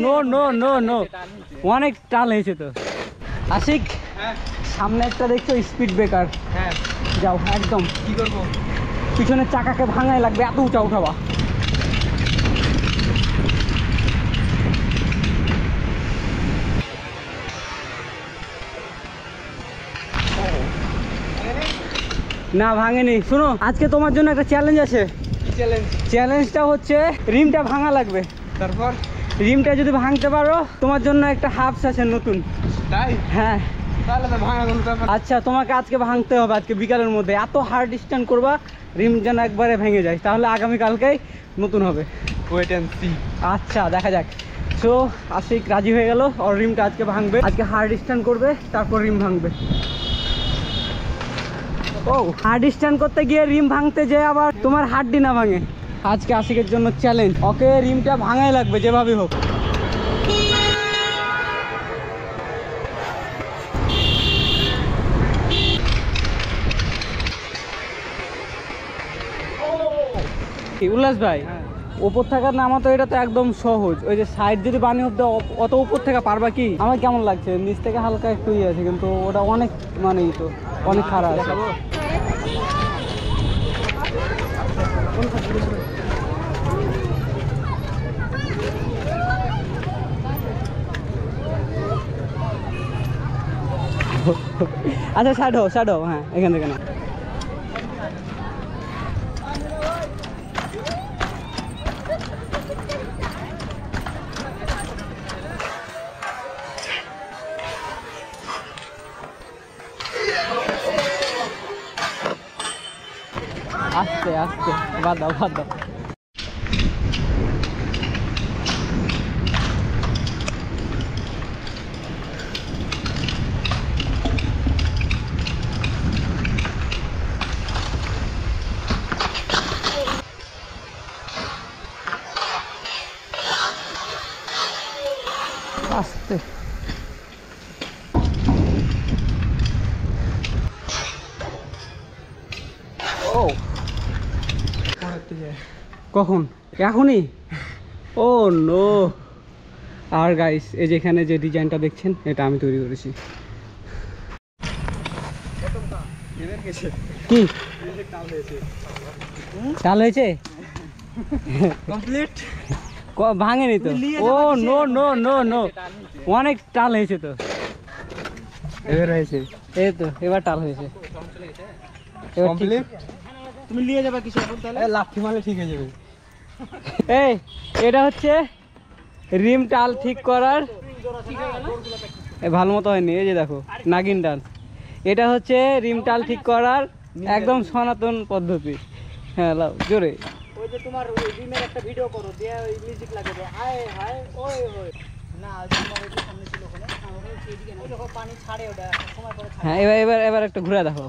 No no no no, অনেক টাল হয়েছে তো। আশিক সামনে একটা দেখছো স্পিড ব্রেকার, হ্যাঁ যাও একদম। কি করবো? পিছনের চাকাকে ভাঙাই লাগবে, এত উঁচা উঠাবা। না ভাঙেনি। শোনো, আজকে তোমার জন্য একটা চ্যালেঞ্জ আছে। কি চ্যালেঞ্জ? চ্যালেঞ্জটা হচ্ছে রিমটা ভাঙা লাগবে। তারপর? রিমটা যদি ভাঙতে পারো তোমার জন্য একটা হাফস আছে নতুন। তাই? হ্যাঁ। তাহলে তো ভাঙা কোনো ব্যাপার। আচ্ছা, তোমাকে আজকে ভাঙতে হবে, আজকে বিকালের মধ্যে এত হার্ড স্ট্যান্ড করবা রিম যেন একবারে ভেঙে যায়, তাহলে আগামীকালকেই নতুন হবে। Wait and see. আচ্ছা দেখা যাক। সো আশিক রাজি হয়ে গেল, ওর রিমটা আজকে ভাঙবে, আজকে হার্ড স্ট্যান্ড করবে, তারপর রিম ভাঙবে। ও, হার্ড স্ট্যান্ড করতে গিয়ে রিম ভাঙতে যে আবার তোমার হাড্ডি না ভাঙে। আজকে আশিকের জন্য চ্যালেঞ্জ, ওকে রিমটা ভাঙাই লাগবে যেভাবে হোক। উল্লাস ভাই, উপর থাকার নামা তো এটা তো একদম সহজ, ওই যে সাইড যদি বানি অব্দি অত উপর থেকে পারবা কি? আমার কেমন লাগছে, নিচ থেকে হালকা একটু ইয়ে আছে, কিন্তু ওটা অনেক মানে তো অনেক খারাপ আছে। আচ্ছা সাইড হও, হ্যাঁ এখান থেকে না। আস্তে আস্তে, বাদ দাও। আস্তে। ও কখন? এখনই? ও নো। আর গাইস, এই যেখানে যে ডিজাইনটা দেখছেন এটা আমি তৈরি করেছি। কি টাল হয়েছে? কমপ্লিট? ভাঙেনি তো। ও নো নো নো নো, অনেক টাল হয়েছে তো। এবার হয়েছে। এই তো এবার টাল হয়েছে। কমপ্লিট? তুমি নিয়ে যাবে কিছু এখন তাহলে? লাঠি মারলে ঠিক হয়ে যাবে। এই এটা হচ্ছে রিম টাল ঠিক করার, ভালো মতো হয়নি, এই যে দেখো নাগিন ডান্স। এটা হচ্ছে রিম টাল ঠিক করার একদম সনাতন পদ্ধতি। হ্যাঁ লাও জোরে। ওই যে তোমার ওই রিমের একটা ভিডিও করো, দিয়ে ওই মিউজিক লাগিয়ে দাও, হায় হায় ওই ওই না, তোমার ওই সামনে ছিল ওখানে, আমরা এদিকে না, ওই দেখো পানি ছাড়ে, ওটা সময় পরে ছাড়ে। হ্যাঁ এবার একটা ঘুরে দেখো।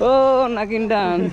ও নাগিন ডান্স।